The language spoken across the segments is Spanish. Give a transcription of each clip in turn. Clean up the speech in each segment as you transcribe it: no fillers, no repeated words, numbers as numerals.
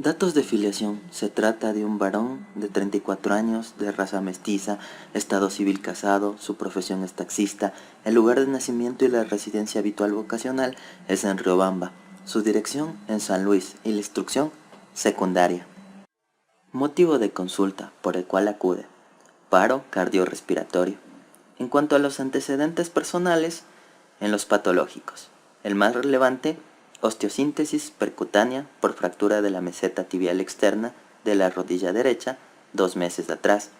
Datos de filiación. Se trata de un varón de 34 años, de raza mestiza, estado civil casado, su profesión es taxista, el lugar de nacimiento y la residencia habitual vocacional es en Riobamba, su dirección en San Luis y la instrucción secundaria. Motivo de consulta por el cual acude: paro cardiorrespiratorio. En cuanto a los antecedentes personales, en los patológicos, el más relevante: osteosíntesis percutánea por fractura de la meseta tibial externa de la rodilla derecha 2 meses atrás.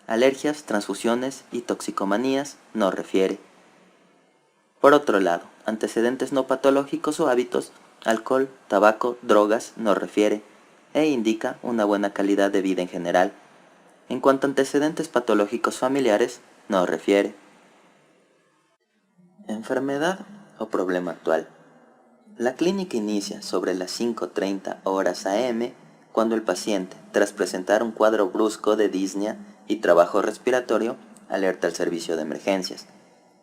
Alergias, transfusiones y toxicomanías no refiere. Por otro lado, antecedentes no patológicos o hábitos: alcohol, tabaco, drogas no refiere e indica una buena calidad de vida en general. En cuanto a antecedentes patológicos familiares, no refiere. Enfermedad o problema actual. La clínica inicia sobre las 5:30 horas AM, cuando el paciente, tras presentar un cuadro brusco de disnea y trabajo respiratorio, alerta al servicio de emergencias.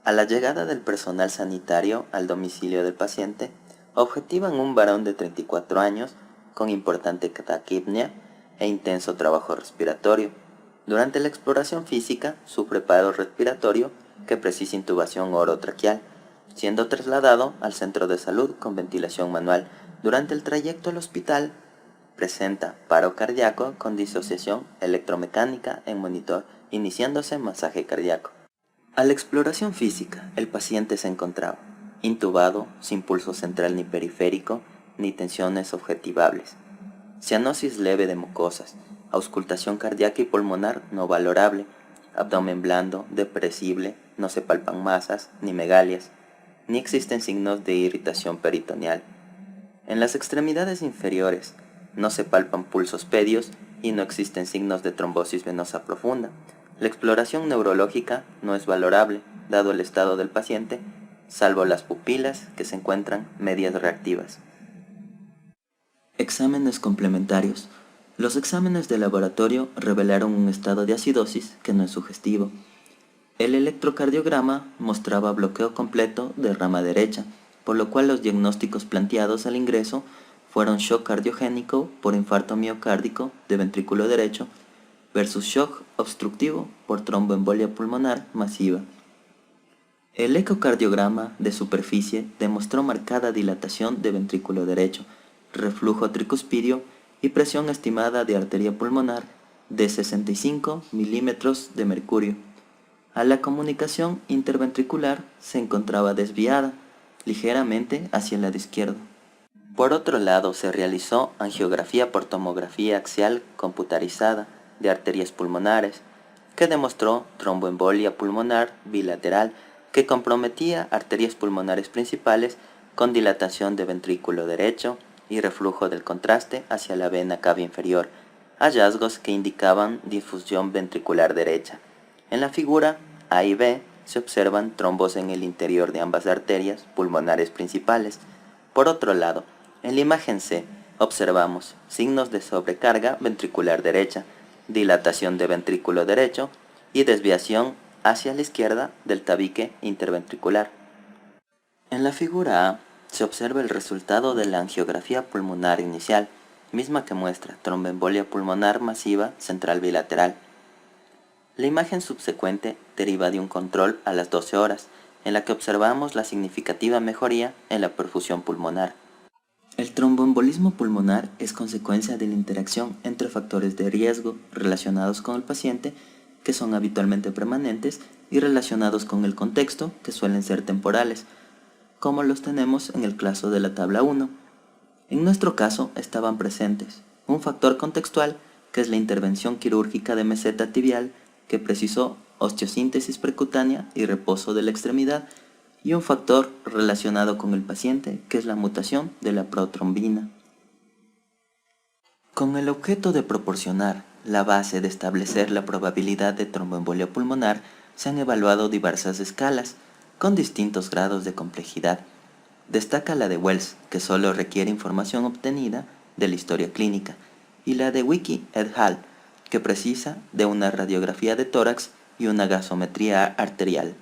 A la llegada del personal sanitario al domicilio del paciente, objetivan un varón de 34 años con importante taquipnea e intenso trabajo respiratorio. Durante la exploración física, sufre paro respiratorio que precisa intubación orotraqueal, siendo trasladado al centro de salud con ventilación manual. Durante el trayecto al hospital, presenta paro cardíaco con disociación electromecánica en monitor, iniciándose masaje cardíaco. A la exploración física, el paciente se encontraba intubado, sin pulso central ni periférico, ni tensiones objetivables. Cianosis leve de mucosas, auscultación cardíaca y pulmonar no valorable, abdomen blando, depresible, no se palpan masas ni megalias, ni existen signos de irritación peritoneal. En las extremidades inferiores no se palpan pulsos pedios y no existen signos de trombosis venosa profunda. La exploración neurológica no es valorable, dado el estado del paciente, salvo las pupilas que se encuentran medias reactivas. Exámenes complementarios. Los exámenes de laboratorio revelaron un estado de acidosis que no es sugestivo. El electrocardiograma mostraba bloqueo completo de rama derecha, por lo cual los diagnósticos planteados al ingreso fueron shock cardiogénico por infarto miocárdico de ventrículo derecho versus shock obstructivo por tromboembolia pulmonar masiva. El ecocardiograma de superficie demostró marcada dilatación de ventrículo derecho, reflujo tricuspidio y presión estimada de arteria pulmonar de 65 milímetros de mercurio. A la comunicación interventricular se encontraba desviada ligeramente hacia el lado izquierdo. Por otro lado, se realizó angiografía por tomografía axial computarizada de arterias pulmonares, que demostró tromboembolia pulmonar bilateral que comprometía arterias pulmonares principales con dilatación de ventrículo derecho y reflujo del contraste hacia la vena cava inferior, hallazgos que indicaban difusión ventricular derecha. En la figura A y B se observan trombos en el interior de ambas arterias pulmonares principales. Por otro lado, en la imagen C observamos signos de sobrecarga ventricular derecha, dilatación de ventrículo derecho y desviación hacia la izquierda del tabique interventricular. En la figura A se observa el resultado de la angiografía pulmonar inicial, misma que muestra tromboembolia pulmonar masiva central bilateral. La imagen subsecuente deriva de un control a las 12 horas, en la que observamos la significativa mejoría en la perfusión pulmonar. El tromboembolismo pulmonar es consecuencia de la interacción entre factores de riesgo relacionados con el paciente, que son habitualmente permanentes, y relacionados con el contexto, que suelen ser temporales, como los tenemos en el caso de la tabla 1. En nuestro caso estaban presentes un factor contextual, que es la intervención quirúrgica de meseta tibial, que precisó osteosíntesis percutánea y reposo de la extremidad, y un factor relacionado con el paciente, que es la mutación de la protrombina. Con el objeto de proporcionar la base de establecer la probabilidad de tromboembolia pulmonar, se han evaluado diversas escalas, con distintos grados de complejidad. Destaca la de Wells, que solo requiere información obtenida de la historia clínica, y la de Wiki et al., que precisa de una radiografía de tórax y una gasometría arterial.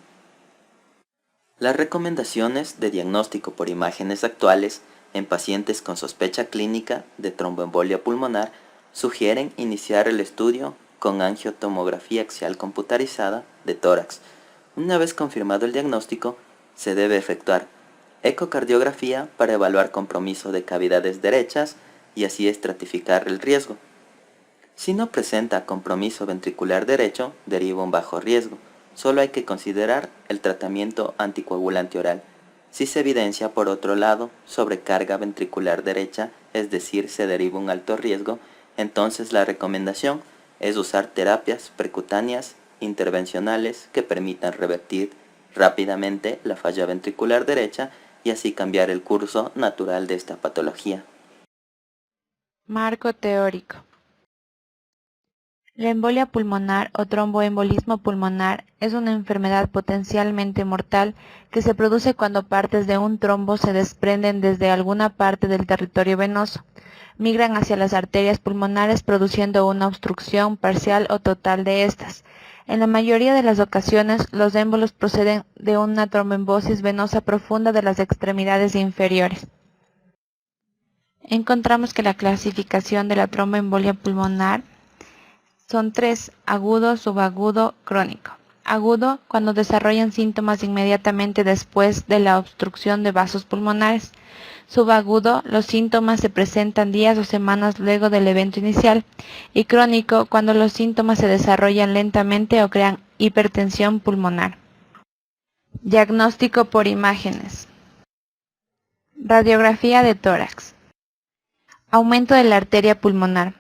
Las recomendaciones de diagnóstico por imágenes actuales en pacientes con sospecha clínica de tromboembolia pulmonar, sugieren iniciar el estudio con angiotomografía axial computarizada de tórax. Una vez confirmado el diagnóstico, se debe efectuar ecocardiografía para evaluar compromiso de cavidades derechas y así estratificar el riesgo. Si no presenta compromiso ventricular derecho, deriva un bajo riesgo. Solo hay que considerar el tratamiento anticoagulante oral. Si se evidencia, por otro lado, sobrecarga ventricular derecha, es decir, se deriva un alto riesgo, entonces la recomendación es usar terapias percutáneas intervencionales que permitan revertir rápidamente la falla ventricular derecha y así cambiar el curso natural de esta patología. Marco teórico. La embolia pulmonar o tromboembolismo pulmonar es una enfermedad potencialmente mortal que se produce cuando partes de un trombo se desprenden desde alguna parte del territorio venoso, migran hacia las arterias pulmonares produciendo una obstrucción parcial o total de estas. En la mayoría de las ocasiones, los émbolos proceden de una tromboembosis venosa profunda de las extremidades inferiores. Encontramos que la clasificación de la tromboembolia pulmonar son 3: agudo, subagudo, crónico. Agudo, cuando desarrollan síntomas inmediatamente después de la obstrucción de vasos pulmonares. Subagudo, los síntomas se presentan días o semanas luego del evento inicial. Y crónico, cuando los síntomas se desarrollan lentamente o crean hipertensión pulmonar. Diagnóstico por imágenes. Radiografía de tórax. Aumento de la arteria pulmonar.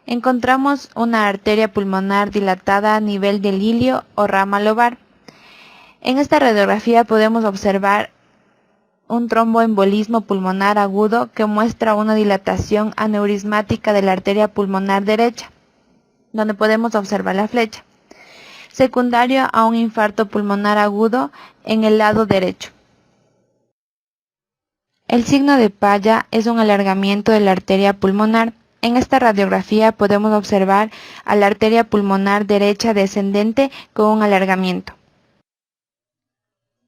Encontramos una arteria pulmonar dilatada a nivel del ilio o rama lobar. En esta radiografía podemos observar un tromboembolismo pulmonar agudo que muestra una dilatación aneurismática de la arteria pulmonar derecha, donde podemos observar la flecha, secundario a un infarto pulmonar agudo en el lado derecho. El signo de Paya es un alargamiento de la arteria pulmonar. En esta radiografía podemos observar a la arteria pulmonar derecha descendente con un alargamiento.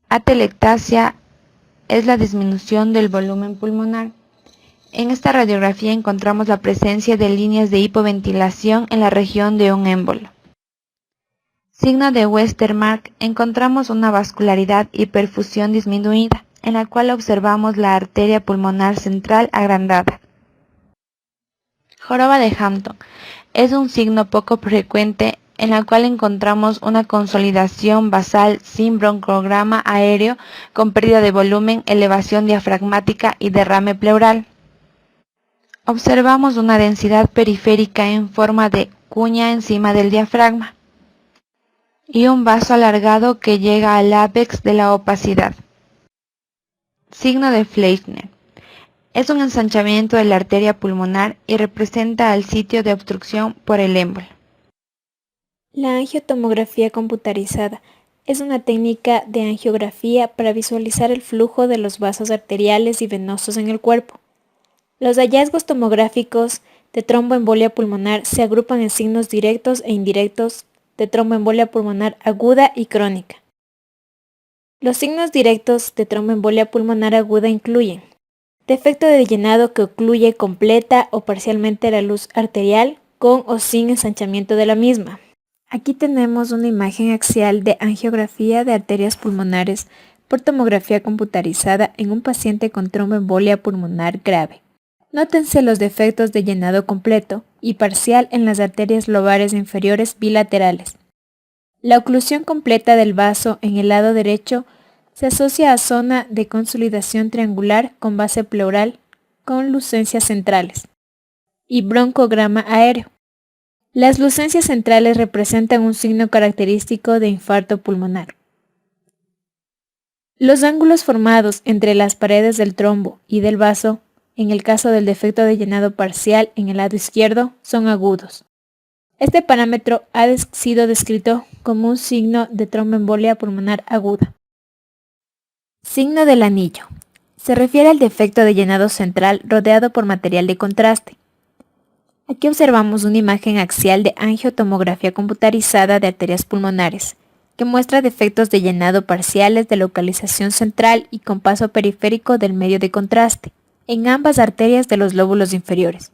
Atelectasia es la disminución del volumen pulmonar. En esta radiografía encontramos la presencia de líneas de hipoventilación en la región de un émbolo. Signo de Westermarck, encontramos una vascularidad y perfusión disminuida, en la cual observamos la arteria pulmonar central agrandada. Joroba de Hampton es un signo poco frecuente en la cual encontramos una consolidación basal sin broncograma aéreo con pérdida de volumen, elevación diafragmática y derrame pleural. Observamos una densidad periférica en forma de cuña encima del diafragma y un vaso alargado que llega al ápex de la opacidad. Signo de Fleischner. Es un ensanchamiento de la arteria pulmonar y representa el sitio de obstrucción por el émbolo. La angiotomografía computarizada es una técnica de angiografía para visualizar el flujo de los vasos arteriales y venosos en el cuerpo. Los hallazgos tomográficos de tromboembolia pulmonar se agrupan en signos directos e indirectos de tromboembolia pulmonar aguda y crónica. Los signos directos de tromboembolia pulmonar aguda incluyen defecto de llenado que ocluye completa o parcialmente la luz arterial con o sin ensanchamiento de la misma. Aquí tenemos una imagen axial de angiografía de arterias pulmonares por tomografía computarizada en un paciente con tromboembolia pulmonar grave. Nótense los defectos de llenado completo y parcial en las arterias lobares inferiores bilaterales. La oclusión completa del vaso en el lado derecho se asocia a zona de consolidación triangular con base pleural con lucencias centrales y broncograma aéreo. Las lucencias centrales representan un signo característico de infarto pulmonar. Los ángulos formados entre las paredes del trombo y del vaso, en el caso del defecto de llenado parcial en el lado izquierdo, son agudos. Este parámetro ha sido descrito como un signo de tromboembolia pulmonar aguda. Signo del anillo. Se refiere al defecto de llenado central rodeado por material de contraste. Aquí observamos una imagen axial de angiotomografía computarizada de arterias pulmonares, que muestra defectos de llenado parciales de localización central y con paso periférico del medio de contraste, en ambas arterias de los lóbulos inferiores,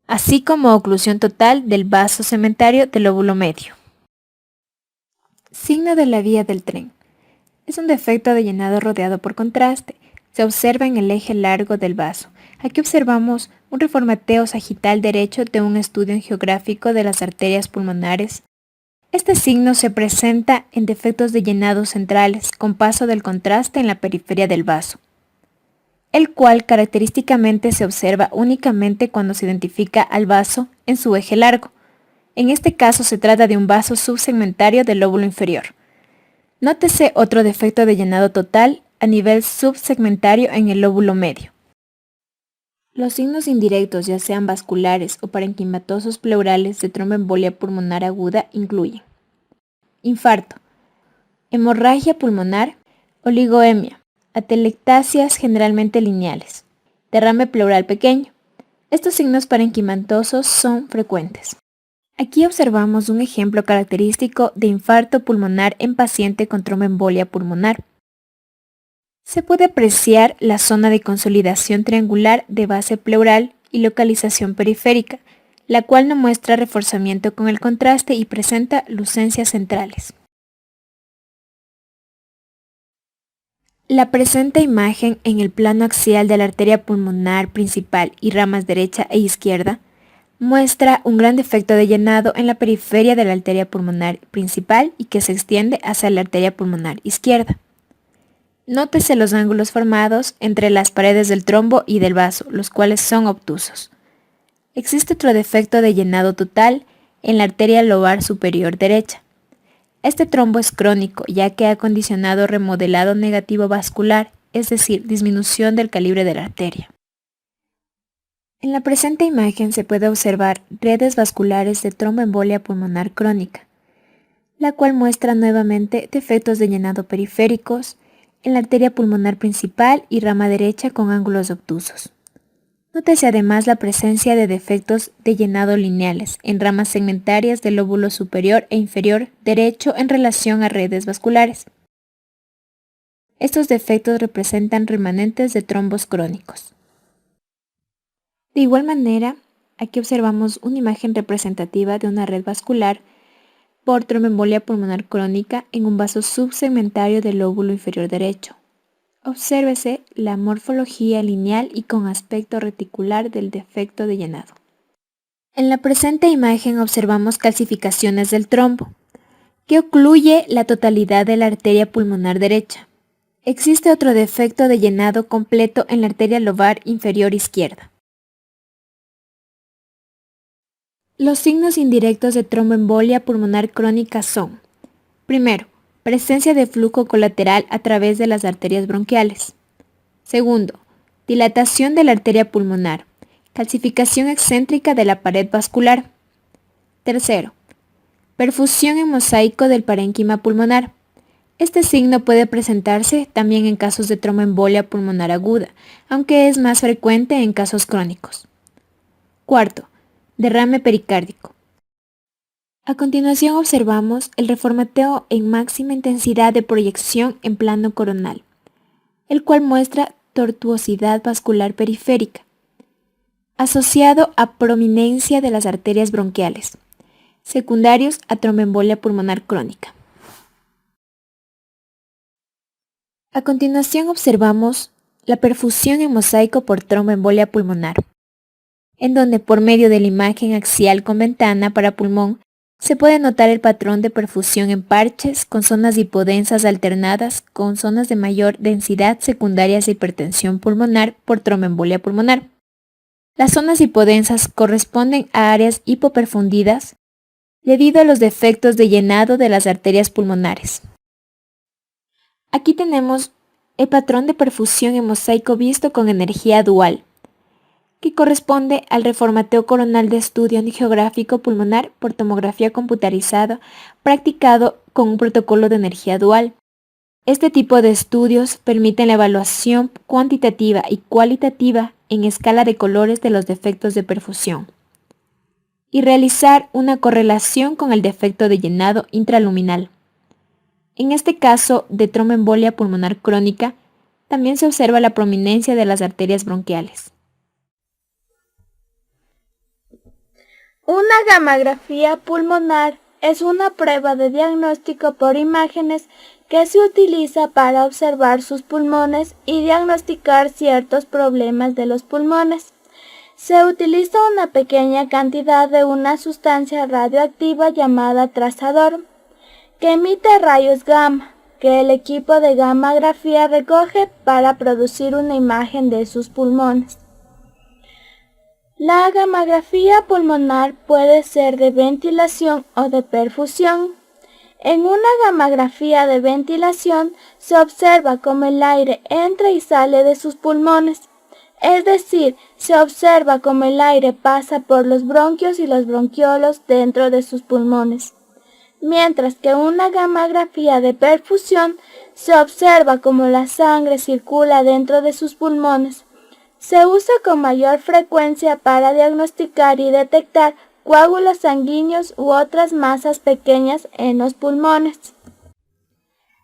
así como oclusión total del vaso cementario del lóbulo medio. Signo de la vía del tren. Es un defecto de llenado rodeado por contraste. Se observa en el eje largo del vaso. Aquí observamos un reformateo sagital derecho de un estudio angiográfico de las arterias pulmonares. Este signo se presenta en defectos de llenado centrales con paso del contraste en la periferia del vaso, el cual característicamente se observa únicamente cuando se identifica al vaso en su eje largo. En este caso se trata de un vaso subsegmentario del lóbulo inferior. Nótese otro defecto de llenado total a nivel subsegmentario en el lóbulo medio. Los signos indirectos, ya sean vasculares o parenquimatosos pleurales de tromboembolia pulmonar aguda incluyen infarto, hemorragia pulmonar, oligoemia, atelectasias generalmente lineales, derrame pleural pequeño. Estos signos parenquimatosos son frecuentes. Aquí observamos un ejemplo característico de infarto pulmonar en paciente con tromboembolia pulmonar. Se puede apreciar la zona de consolidación triangular de base pleural y localización periférica, la cual no muestra reforzamiento con el contraste y presenta lucencias centrales. La presente imagen en el plano axial de la arteria pulmonar principal y ramas derecha e izquierda muestra un gran defecto de llenado en la periferia de la arteria pulmonar principal y que se extiende hacia la arteria pulmonar izquierda. Nótese los ángulos formados entre las paredes del trombo y del vaso, los cuales son obtusos. Existe otro defecto de llenado total en la arteria lobar superior derecha. Este trombo es crónico, ya que ha condicionado remodelado negativo vascular, es decir, disminución del calibre de la arteria. En la presente imagen se puede observar redes vasculares de tromboembolia pulmonar crónica, la cual muestra nuevamente defectos de llenado periféricos en la arteria pulmonar principal y rama derecha con ángulos obtusos. Nótese además la presencia de defectos de llenado lineales en ramas segmentarias del lóbulo superior e inferior derecho en relación a redes vasculares. Estos defectos representan remanentes de trombos crónicos. De igual manera, aquí observamos una imagen representativa de una red vascular por tromboembolia pulmonar crónica en un vaso subsegmentario del lóbulo inferior derecho. Obsérvese la morfología lineal y con aspecto reticular del defecto de llenado. En la presente imagen observamos calcificaciones del trombo, que ocluye la totalidad de la arteria pulmonar derecha. Existe otro defecto de llenado completo en la arteria lobar inferior izquierda. Los signos indirectos de tromboembolia pulmonar crónica son: primero, presencia de flujo colateral a través de las arterias bronquiales. Segundo, dilatación de la arteria pulmonar, calcificación excéntrica de la pared vascular. Tercero, perfusión en mosaico del parénquima pulmonar. Este signo puede presentarse también en casos de tromboembolia pulmonar aguda, aunque es más frecuente en casos crónicos. Cuarto, derrame pericárdico. A continuación observamos el reformateo en máxima intensidad de proyección en plano coronal, el cual muestra tortuosidad vascular periférica, asociado a prominencia de las arterias bronquiales, secundarios a tromboembolia pulmonar crónica. A continuación observamos la perfusión en mosaico por tromboembolia pulmonar, en donde por medio de la imagen axial con ventana para pulmón se puede notar el patrón de perfusión en parches con zonas hipodensas alternadas con zonas de mayor densidad secundarias de hipertensión pulmonar por tromboembolia pulmonar. Las zonas hipodensas corresponden a áreas hipoperfundidas debido a los defectos de llenado de las arterias pulmonares. Aquí tenemos el patrón de perfusión en mosaico visto con energía dual, que corresponde al reformateo coronal de estudio angiográfico pulmonar por tomografía computarizada practicado con un protocolo de energía dual. Este tipo de estudios permiten la evaluación cuantitativa y cualitativa en escala de colores de los defectos de perfusión y realizar una correlación con el defecto de llenado intraluminal. En este caso de tromboembolia pulmonar crónica, También se observa la prominencia de las arterias bronquiales. Una gammagrafía pulmonar es una prueba de diagnóstico por imágenes que se utiliza para observar sus pulmones y diagnosticar ciertos problemas de los pulmones. Se utiliza una pequeña cantidad de una sustancia radioactiva llamada trazador, que emite rayos gamma, que el equipo de gammagrafía recoge para producir una imagen de sus pulmones. La gammagrafía pulmonar puede ser de ventilación o de perfusión. En una gammagrafía de ventilación se observa cómo el aire entra y sale de sus pulmones, es decir, se observa cómo el aire pasa por los bronquios y los bronquiolos dentro de sus pulmones. Mientras que una gammagrafía de perfusión se observa cómo la sangre circula dentro de sus pulmones. Se usa con mayor frecuencia para diagnosticar y detectar coágulos sanguíneos u otras masas pequeñas en los pulmones.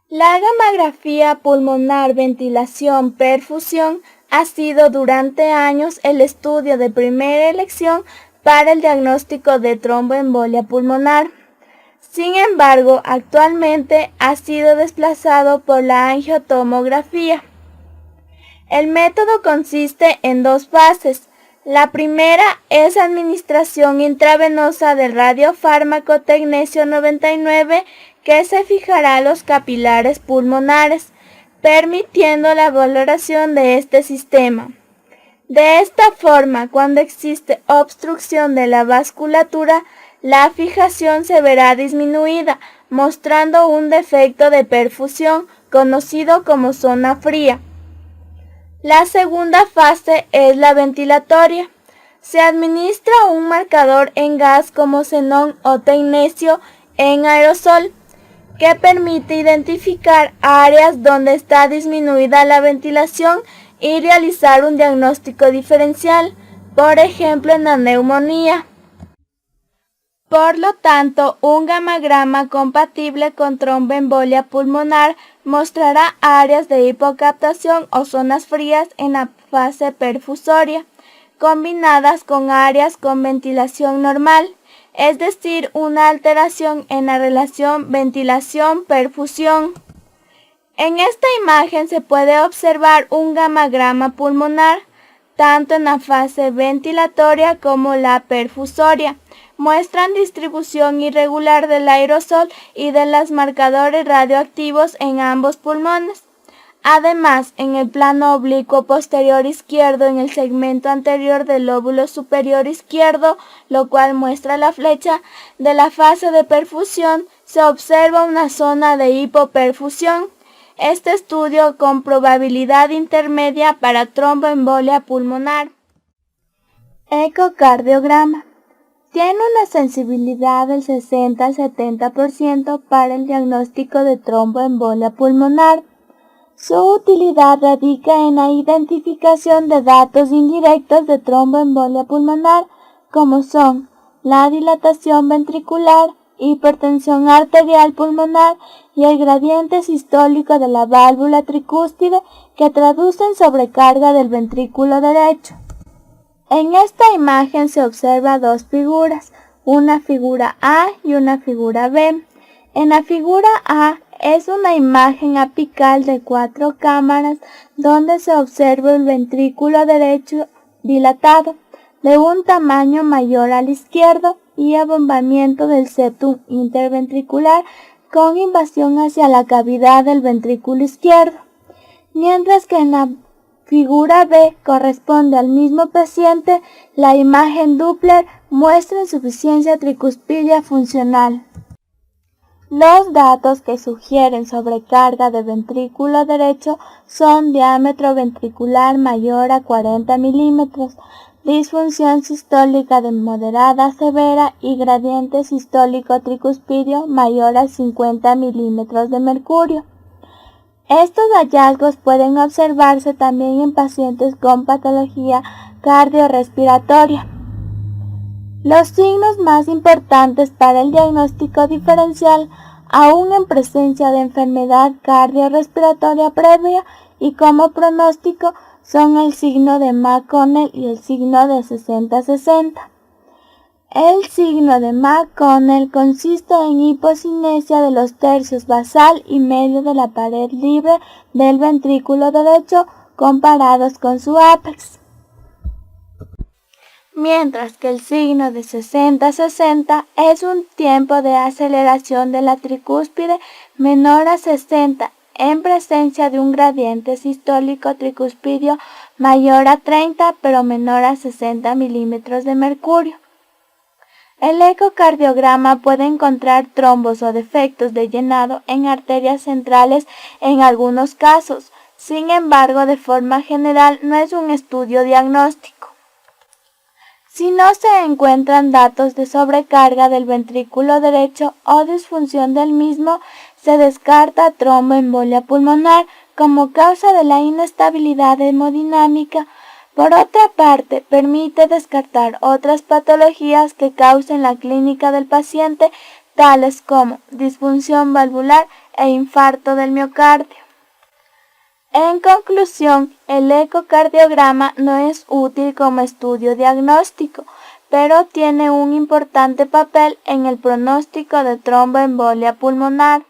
La gammagrafía pulmonar ventilación-perfusión ha sido durante años el estudio de primera elección para el diagnóstico de tromboembolia pulmonar. Sin embargo, actualmente ha sido desplazado por la angiotomografía. El método consiste en dos fases. La primera es administración intravenosa del radiofármaco tecnesio 99 que se fijará a los capilares pulmonares, permitiendo la valoración de este sistema. De esta forma, cuando existe obstrucción de la vasculatura, la fijación se verá disminuida, mostrando un defecto de perfusión conocido como zona fría. La segunda fase es la ventilatoria. Se administra un marcador en gas como xenón o tecnesio en aerosol, que permite identificar áreas donde está disminuida la ventilación y realizar un diagnóstico diferencial, por ejemplo en la neumonía. Por lo tanto, un gammagrama compatible con tromboembolia pulmonar mostrará áreas de hipocaptación o zonas frías en la fase perfusoria, combinadas con áreas con ventilación normal, es decir, una alteración en la relación ventilación-perfusión. En esta imagen se puede observar un gammagrama pulmonar, tanto en la fase ventilatoria como la perfusoria. Muestran distribución irregular del aerosol y de los marcadores radioactivos en ambos pulmones. Además, en el plano oblicuo posterior izquierdo, en el segmento anterior del lóbulo superior izquierdo, lo cual muestra la flecha de la fase de perfusión, se observa una zona de hipoperfusión. Este estudio con probabilidad intermedia para tromboembolia pulmonar. Ecocardiograma. Tiene una sensibilidad del 60 al 70% para el diagnóstico de tromboembolia pulmonar. Su utilidad radica en la identificación de datos indirectos de tromboembolia pulmonar, como son la dilatación ventricular, hipertensión arterial pulmonar y el gradiente sistólico de la válvula tricúspide, que traducen sobrecarga del ventrículo derecho. En esta imagen se observa dos figuras, una figura A y una figura B. En la figura A es una imagen apical de 4 cámaras donde se observa el ventrículo derecho dilatado, de un tamaño mayor al izquierdo, y abombamiento del septum interventricular con invasión hacia la cavidad del ventrículo izquierdo, mientras que en la figura B corresponde al mismo paciente, la imagen Doppler muestra insuficiencia tricuspidia funcional. Los datos que sugieren sobrecarga de ventrículo derecho son diámetro ventricular mayor a 40 milímetros, disfunción sistólica de moderada a severa y gradiente sistólico tricuspidio mayor a 50 milímetros de mercurio. Estos hallazgos pueden observarse también en pacientes con patología cardiorrespiratoria. Los signos más importantes para el diagnóstico diferencial, aún en presencia de enfermedad cardiorrespiratoria previa, y como pronóstico son el signo de McConnell y el signo de 60-60. El signo de McConnell consiste en hipocinesia de los tercios basal y medio de la pared libre del ventrículo derecho comparados con su ápex, mientras que el signo de 60-60 es un tiempo de aceleración de la tricúspide menor a 60 en presencia de un gradiente sistólico tricuspidio mayor a 30 pero menor a 60 milímetros de mercurio. El ecocardiograma puede encontrar trombos o defectos de llenado en arterias centrales en algunos casos. Sin embargo, de forma general, no es un estudio diagnóstico. Si no se encuentran datos de sobrecarga del ventrículo derecho o disfunción del mismo, se descarta tromboembolia pulmonar como causa de la inestabilidad hemodinámica. Por otra parte, permite descartar otras patologías que causen la clínica del paciente, tales como disfunción valvular e infarto del miocardio. En conclusión, el ecocardiograma no es útil como estudio diagnóstico, pero tiene un importante papel en el pronóstico de tromboembolia pulmonar.